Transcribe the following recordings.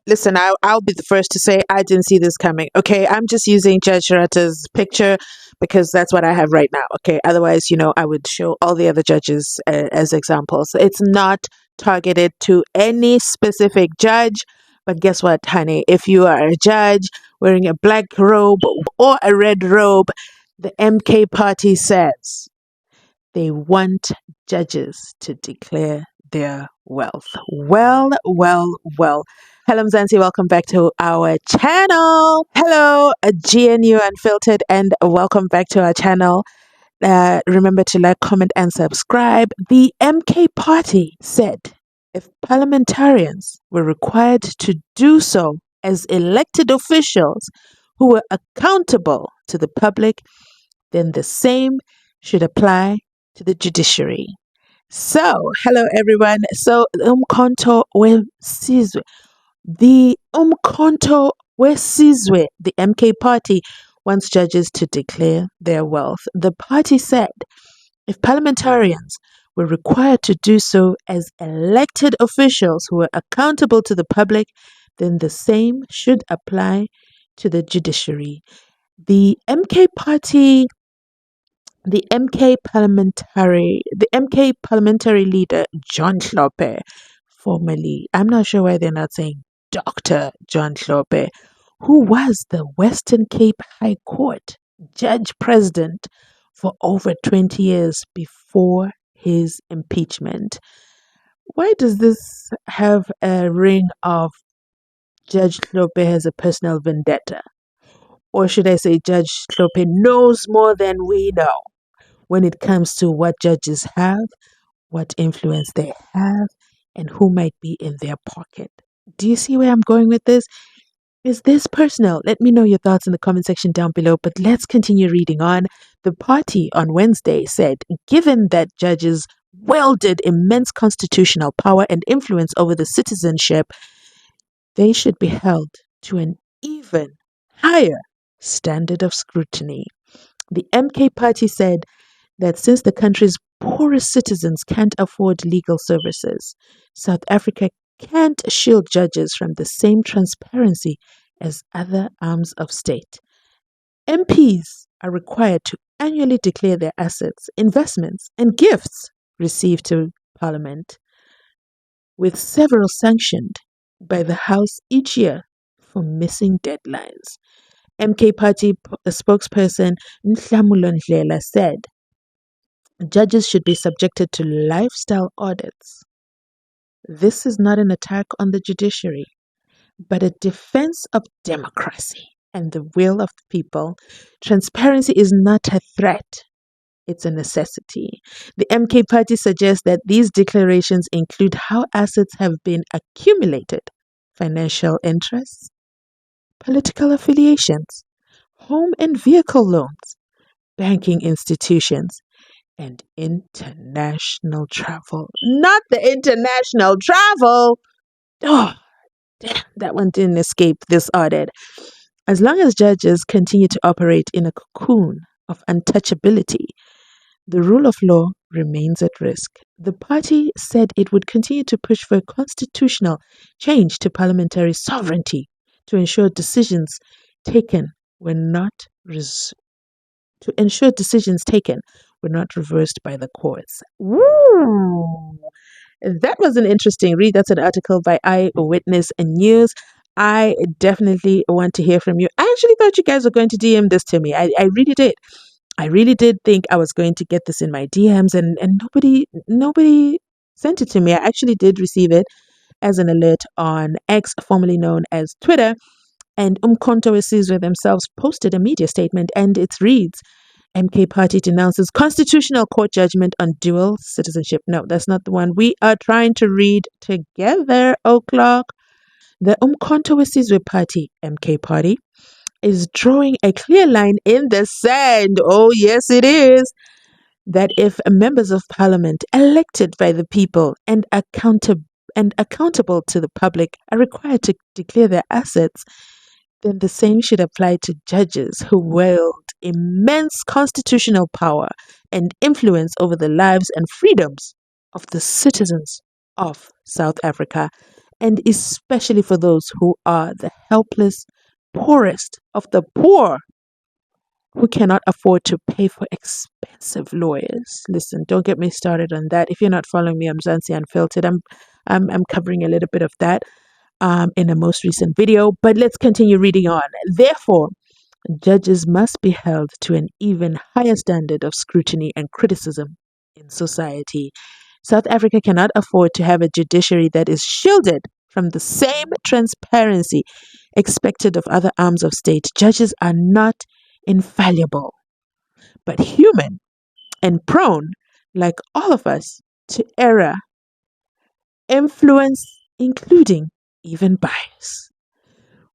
listen, I'll be the first to say I didn't see this coming. Okay, I'm just using Judge Sharatta's picture because that's what I have right now. Okay, otherwise, I would show all the other judges as examples. It's not targeted to any specific judge. But guess what, honey? If you are a judge wearing a black robe or a red robe, the MK party says they want judges to declare their wealth. Well, well, well. Hello, Mzansi. Welcome back to our channel. Hello, GNU Unfiltered, and welcome back to our channel. Remember to like, comment, and subscribe. The MK party said if parliamentarians were required to do so as elected officials who were accountable to the public, then the same should apply to the judiciary. So, hello everyone. So, Umkhonto weSizwe, the MK party wants judges to declare their wealth. The party said if parliamentarians were required to do so as elected officials who are accountable to the public, then the same should apply to the judiciary. The MK party the MK parliamentary leader John Hlophe, formerly, I'm not sure why they're not saying Dr. John Hlophe, who was the Western Cape High Court judge president for over 20 years before his impeachment. Why does this have a ring of Judge Hlophe has a personal vendetta? Or should I say Judge Hlophe knows more than we know when it comes to what judges have, what influence they have, and who might be in their pocket. Do you see where I'm going with this? Is this personal? Let me know your thoughts in the comment section down below, but let's continue reading on. The party on Wednesday said, given that judges wielded immense constitutional power and influence over the citizenship, they should be held to an even higher standard of scrutiny. The MK party said that since the country's poorest citizens can't afford legal services, South Africa can't shield judges from the same transparency as other arms of state. MPs are required to annually declare their assets, investments, and gifts received to Parliament, with several sanctioned by the House each year for missing deadlines. MK party spokesperson Nhlamulo Ndlela said, judges should be subjected to lifestyle audits. This is not an attack on the judiciary, but a defense of democracy and the will of the people. Transparency is not a threat, it's a necessity. The MK party suggests that these declarations include how assets have been accumulated, financial interests, political affiliations, home and vehicle loans, banking institutions, and international travel. Not the international travel! Oh, damn, that one didn't escape this audit. As long as judges continue to operate in a cocoon of untouchability, the rule of law remains at risk. The party said it would continue to push for constitutional change to parliamentary sovereignty to ensure decisions taken were not reversed by the courts. Woo! That was an interesting read. That's an article by Eyewitness News. I definitely want to hear from you. I actually thought you guys were going to DM this to me. I really did. I really did think I was going to get this in my DMs, and nobody sent it to me. I actually did receive it as an alert on X, formerly known as Twitter, and Umkhonto weSizwe themselves posted a media statement, and it reads, MK party denounces constitutional court judgment on dual citizenship. No, that's not the one we are trying to read together, O'Clock. The Umkhonto weSizwe party, MK party, is drawing a clear line in the sand. Oh, yes, it is. That if members of parliament elected by the people and accountable to the public are required to declare their assets, then the same should apply to judges who wield immense constitutional power and influence over the lives and freedoms of the citizens of South Africa. and especially for those who are the helpless, poorest of the poor, who cannot afford to pay for expensive lawyers. Listen, don't get me started on that. If you're not following me, I'm Zansi Unfiltered. I'm covering a little bit of that in a most recent video, but let's continue reading on. Therefore, judges must be held to an even higher standard of scrutiny and criticism in society. South Africa cannot afford to have a judiciary that is shielded from the same transparency expected of other arms of state. Judges are not infallible, but human and prone, like all of us, to error, influence, including even bias.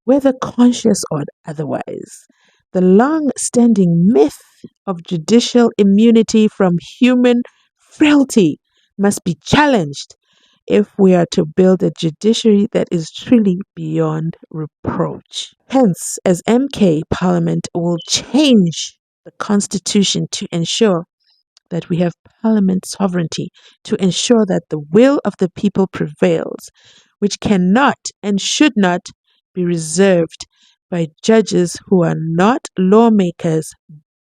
Whether conscious or otherwise, the long standing myth of judicial immunity from human frailty must be challenged if we are to build a judiciary that is truly beyond reproach. Hence, as MK, Parliament will change the Constitution to ensure that we have Parliament sovereignty, to ensure that the will of the people prevails, which cannot and should not be reserved by judges who are not lawmakers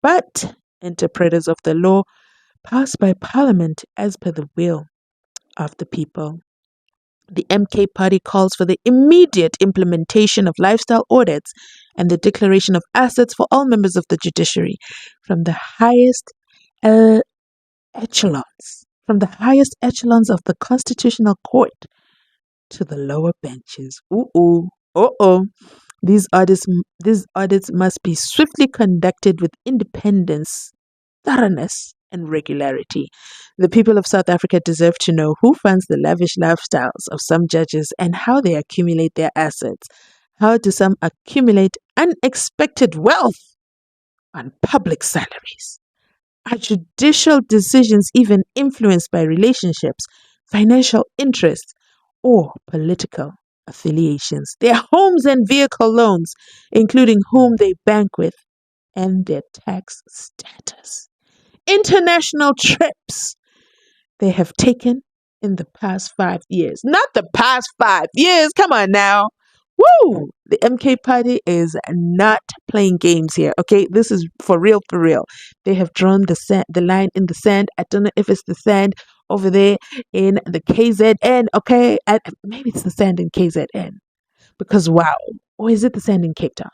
but interpreters of the law passed by Parliament as per the will of the people. The MK party calls for the immediate implementation of lifestyle audits and the declaration of assets for all members of the judiciary from the highest echelons of the Constitutional Court to the lower benches. These audits must be swiftly conducted with independence, thoroughness, and regularity. The people of South Africa deserve to know who funds the lavish lifestyles of some judges and how they accumulate their assets. How do some accumulate unexpected wealth on public salaries? Are judicial decisions even influenced by relationships, financial interests, or political affiliations? Their homes and vehicle loans, including whom they bank with, and their tax status. International trips they have taken in the past 5 years. Not the past 5 years, come on now. Woo! The MK party is not playing games here, okay? This is for real, for real. They have drawn the line in the sand. I don't know if it's the sand over there in the KZN, okay? Maybe it's the sand in KZN. Because wow, or is it the sand in Cape Town?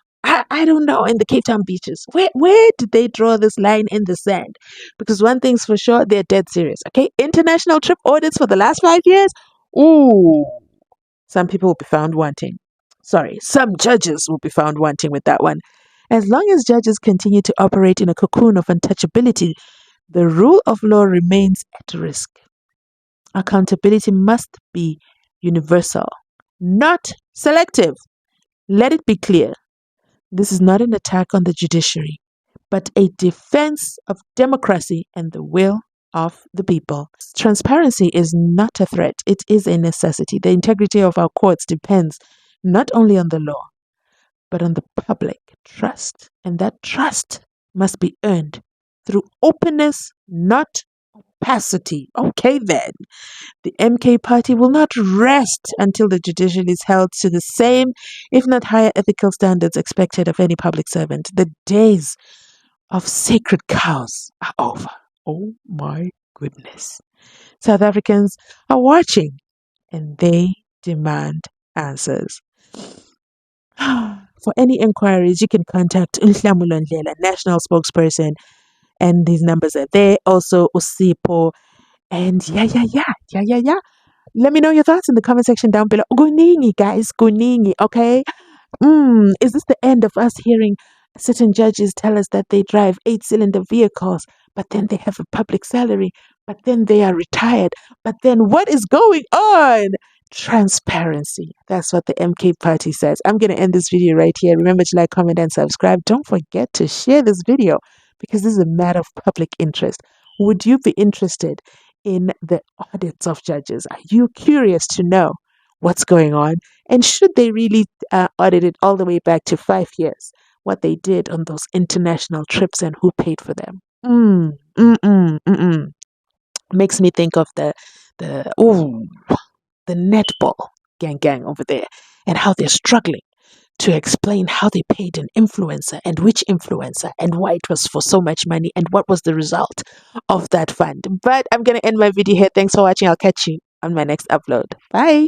I don't know, in the Cape Town beaches. Where did they draw this line in the sand? Because one thing's for sure, they're dead serious. Okay, international trip audits for the last 5 years. Ooh, some people will be found wanting. Sorry, some judges will be found wanting with that one. As long as judges continue to operate in a cocoon of untouchability, the rule of law remains at risk. Accountability must be universal, not selective. Let it be clear. This is not an attack on the judiciary, but a defense of democracy and the will of the people. Transparency is not a threat, it is a necessity. The integrity of our courts depends not only on the law, but on the public trust. And that trust must be earned through openness, not opacity. Okay, then. The MK party will not rest until the judiciary is held to the same, if not higher, ethical standards expected of any public servant. The days of sacred cows are over. Oh my goodness. South Africans are watching and they demand answers. For any inquiries, you can contact Nhlamulo Ndlela, national spokesperson, and these numbers are there. Also, Usipo. And yeah. Let me know your thoughts in the comment section down below. Guningi, guys, Guningi, okay? Is this the end of us hearing certain judges tell us that they drive 8-cylinder vehicles, but then they have a public salary, but then they are retired, but then what is going on? Transparency. That's what the MK party says. I'm going to end this video right here. Remember to like, comment, and subscribe. Don't forget to share this video because this is a matter of public interest. Would you be interested in the audits of judges? Are you curious to know what's going on? And should they really audit it all the way back to 5 years? What they did on those international trips and who paid for them? Makes me think of the netball. gang over there, and how they're struggling to explain how they paid an influencer and which influencer and why it was for so much money and what was the result of that fund. But I'm going to end my video here. Thanks for watching. I'll catch you on my next upload. Bye.